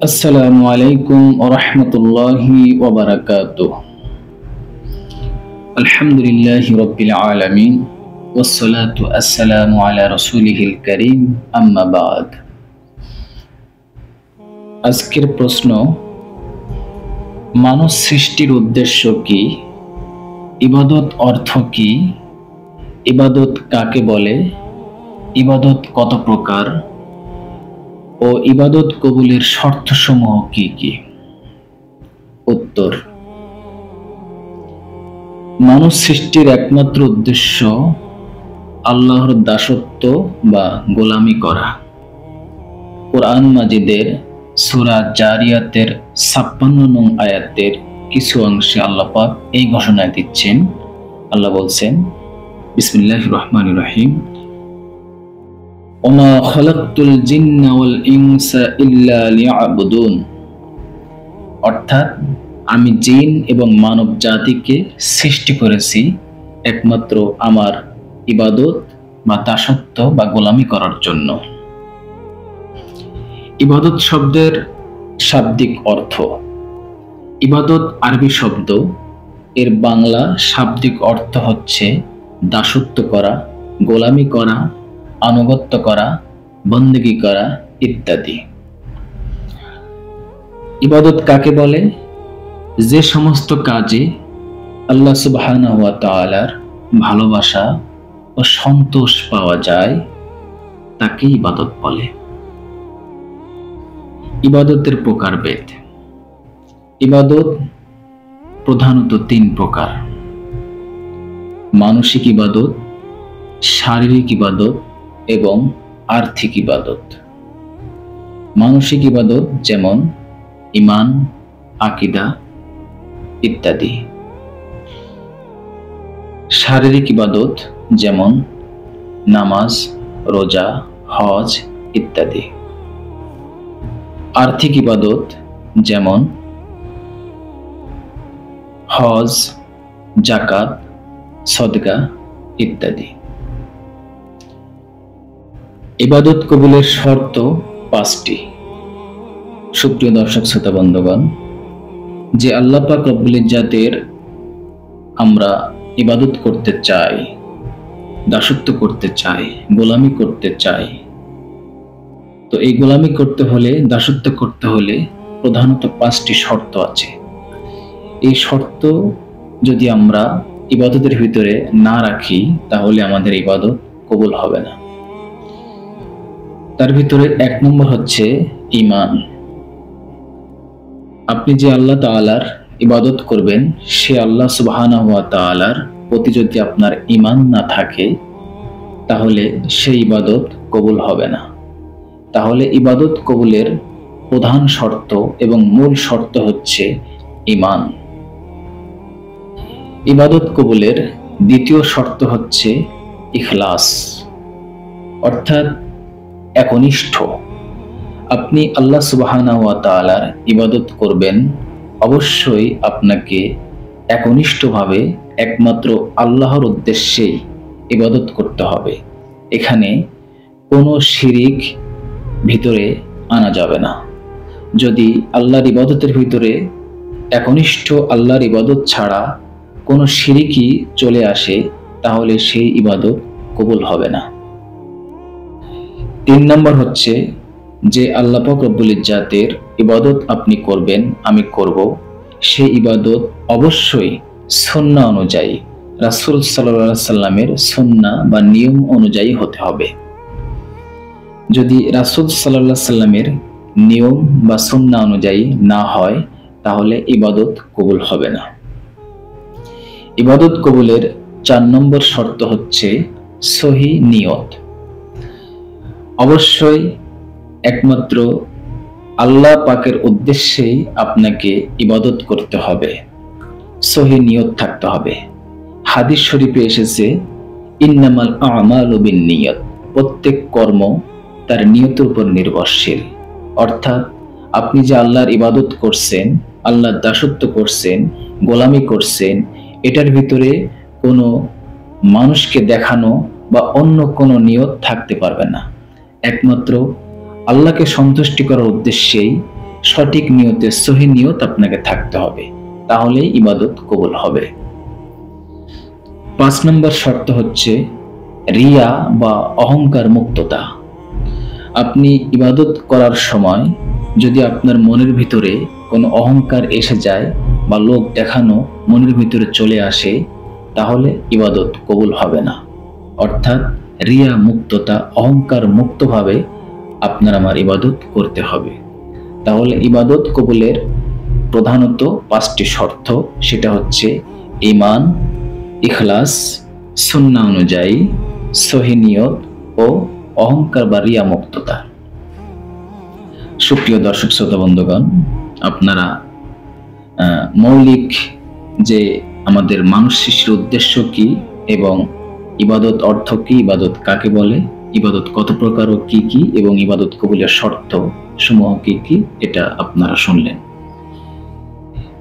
আসসালামু আলাইকুম ওয়া রাহমাতুল্লাহি ওয়া বারাকাতুহু। আলহামদুলিল্লাহি রাব্বিল আলামিন ওয়াসসালাতু আসসালামু আলা রাসূলিহিল কারীম, আম্মা বা'দ। আজকের প্রশ্ন, মানব সৃষ্টির উদ্দেশ্য কি? ইবাদত অর্থ কি? ইবাদত কাকে বলে? ইবাদত কত প্রকার ও ইবাদত কবুলের শর্তসমূহ কি কি? উত্তর: মানব সৃষ্টির একমাত্র উদ্দেশ্য আল্লাহর দাসত্ব বা গোলামি করা। কোরআন মাজিদের সূরা জারিয়াতের ৫৬ নং আয়াতের কিছু অংশে আল্লাহ পাক এই ঘোষণা দিচ্ছেন। আল্লাহ বলছেন, বিসমিল্লাহির রহমানির রহিম, ওমা খালাকতুল জিন্না ওয়াল ইনসা ইল্লা লিয়াবুদুন। অর্থাৎ আমি জিন এবং মানব জাতিকে সৃষ্টি করেছি একমাত্র আমার ইবাদত বা দাসত্ব বা গোলামি করার জন্য। ইবাদত শব্দের শাব্দিক অর্থ, ইবাদত আরবি শব্দ, এর বাংলা শাব্দিক অর্থ হচ্ছে দাসত্ব করা, গোলামি করা, আনুগত্য করা, বন্দেগী করা ইত্যাদি। ইবাদত কাকে বলে? যে সমস্ত কাজে আল্লাহ সুবহানাহু ওয়া তাআলার ভালোবাসা ও সন্তোষ পাওয়া যায় তাকে ইবাদত বলে। ইবাদতের প্রকারভেদ। ইবাদত প্রধানত ৩ প্রকার: মানসিক ইবাদত, শারীরিক ইবাদত এবং আর্থিক ইবাদত। মানসিক ইবাদত যেমন ঈমান, আকীদা ইত্যাদি। শারীরিক ইবাদত যেমন নামাজ, রোজা, হজ ইত্যাদি। আর্থিক ইবাদত যেমন হজ, যাকাত, সদকা ইত্যাদি। ইবাদত কবুলের শর্ত ৫টি। সুপ্রিয় দর্শক শ্রোতা বন্ধুগণ, যে আল্লাহ পাক রব্বুল ইজ্জাতের আমরা ইবাদত করতে চাই, দাসত্ব করতে চাই, গোলামি করতে চাই, তো এই গোলামি করতে হলে, দাসত্ব করতে হলে প্রধানত ৫টি শর্ত আছে। এই শর্ত যদি আমরা ইবাদতের ভিতরে না রাখি তাহলে আমাদের ইবাদত কবুল হবে না। তার ভিতরে ১ নম্বর হচ্ছে ঈমান। আপনি যে আল্লাহ তাআলার ইবাদত করবেন, সে আল্লাহ সুবহানাহু ওয়া তাআলার প্রতি যদি আপনার ঈমান না থাকে তাহলে সেই ইবাদত কবুল হবে না। তাহলে ইবাদত কবুলের প্রধান শর্ত এবং মূল শর্ত হচ্ছে ঈমান। ইবাদত কবুলের দ্বিতীয় শর্ত হচ্ছে ইখলাস, অর্থাৎ একনিষ্ঠ। আপনি আল্লাহ সুবহানাহু ওয়া তাআলার ইবাদত করবেন, অবশ্যই আপনাকে একনিষ্ঠভাবে একমাত্র আল্লাহর উদ্দেশ্যেই ইবাদত করতে হবে। এখানে কোনো শিরিক ভিতরে আনা যাবে না। যদি আল্লাহর ইবাদতের ভিতরে একনিষ্ঠ আল্লাহর ইবাদত ছাড়া কোনো শিরিকি চলে আসে তাহলে সেই ইবাদত কবুল হবে না। ৩ নম্বর হচ্ছে যে আল্লাহ পাক রব্বুল ইজ্জাতের ইবাদত আপনি করবেন, আমি করব, সেই ইবাদত অবশ্যই সুন্নাহ অনুযায়ী, রাসূল সাল্লাল্লাহু আলাইহি সাল্লামের সুন্নাহ বা নিয়ম অনুযায়ী হতে হবে। যদি রাসূল সাল্লাল্লাহু আলাইহি সাল্লামের নিয়ম বা সুন্নাহ অনুযায়ী না হয় তাহলে ইবাদত কবুল হবে না। ইবাদত কবুলের ৪ নম্বর শর্ত হচ্ছে সহিহ নিয়ত। অবশ্যই একমাত্র আল্লাহ পাকের উদ্দেশ্যেই আপনাকে ইবাদত করতে হবে, সহিহ নিয়ত থাকতে হবে। হাদিস শরীফে এসেছে, ইন্নামাল আমালু বিন্নিয়াত, প্রত্যেক কর্ম তার নিয়তের উপর নির্ভরশীল। অর্থাৎ আপনি যে আল্লাহর ইবাদত করছেন, আল্লাহর দাসত্ব করছেন, গোলামি করছেন, এটার ভিতরে কোনো মানুষকে দেখানো বা অন্য কোনো নিয়ত থাকতে পারবে না। একমাত্র আল্লাহকে সন্তুষ্টি করার উদ্দেশ্যেই সঠিক নিয়তে, সহি নিয়ত আপনাকে থাকতে হবে, তাহলেই ইবাদত কবুল হবে। 5 নম্বর শর্ত হচ্ছে রিয়া বা অহংকার মুক্ততা। আপনি ইবাদত করার সময় যদি আপনার মনের ভিতরে কোনো অহংকার এসে যায় বা লোক দেখানো মনের ভিতরে চলে আসে, তাহলে ইবাদত কবুল হবে না। অর্থাৎ রিয়া মুক্ততা, অহংকার মুক্তভাবে আপনার আমার ইবাদত করতে হবে। তাহলে ইবাদত কবুলের প্রধানত 5টি শর্ত, সেটা হচ্ছে ঈমান, ইখলাস, সুন্নাহ অনুযায়ী, সহি নিয়ত ও অহংকার বা রিয়া মুক্ততা। সুপ্রিয় দর্শক শ্রোতা বন্ধুগণ, আপনারা মৌলিক যে আমাদের মানুষ সৃষ্টির উদ্দেশ্য কি এবং ইবাদত অর্থ কি, ইবাদত কাকে বলে, ইবাদত কত প্রকার ও কি কি, এবং ইবাদত কবুলের শর্ত সমূহ কি কি, এটা আপনারা শুনলেন।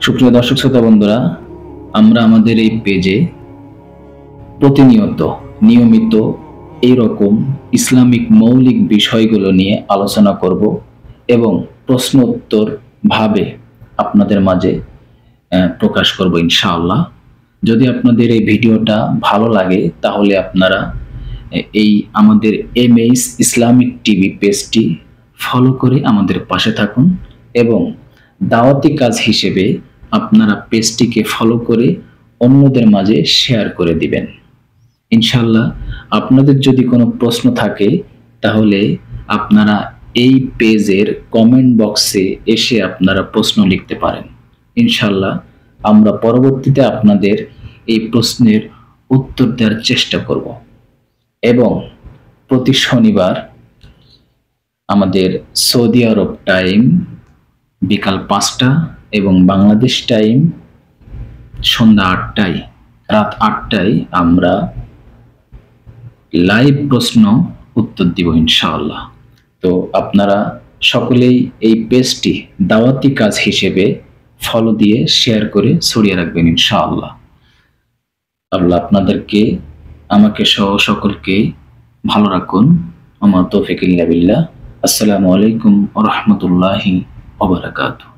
সুপ্রিয় দর্শক শ্রোতা বন্ধুরা, আমরা আমাদের এই পেজে প্রতিনিয়ত নিয়মিত এইরকম ইসলামিক মৌলিক বিষয়গুলো নিয়ে আলোচনা করব এবং প্রশ্ন উত্তর ভাবে আপনাদের মাঝে প্রকাশ করব ইনশাআল্লাহ। যদি আপনাদের এই ভিডিওটা ভালো লাগে তাহলে আপনারা এই আমাদের এমএইচ ইসলামিক টিভি পেজটি ফলো করে আমাদের পাশে থাকুন এবং দাওয়াতি কাজ হিসেবে আপনারা পেজটিকে ফলো করে অন্যদের মাঝে শেয়ার করে দিবেন। ইনশাআল্লাহ আপনাদের যদি কোনো প্রশ্ন থাকে তাহলে আপনারা এই পেজের কমেন্ট বক্সে এসে আপনারা প্রশ্ন লিখতে পারেন। ইনশাআল্লাহ আমরা পরবর্তীতে আপনাদের এই প্রশ্নের উত্তর দেওয়ার চেষ্টা করব। এবং প্রতি শনিবার আমাদের সৌদি আরব টাইম বিকাল 5টা এবং বাংলাদেশ টাইম সন্ধ্যা 8টায়, রাত 8টায় আমরা লাইভ প্রশ্ন উত্তর দিব ইনশাআল্লাহ। তো আপনারা সকলেই এই পেজটি দাওয়াতি কাজ হিসেবে ফলো দিয়ে শেয়ার করে ছড়িয়ে রাখবেন ইনশাআল্লাহ। আল্লাহ আপনাদেরকে, আমাকে সহ সকলকে ভালো রাখুন। আমা তৌফিক ইল্লা বিল্লাহ। আসসালামু আলাইকুম ওয়া রাহমাতুল্লাহি ওয়া বারাকাতুহু।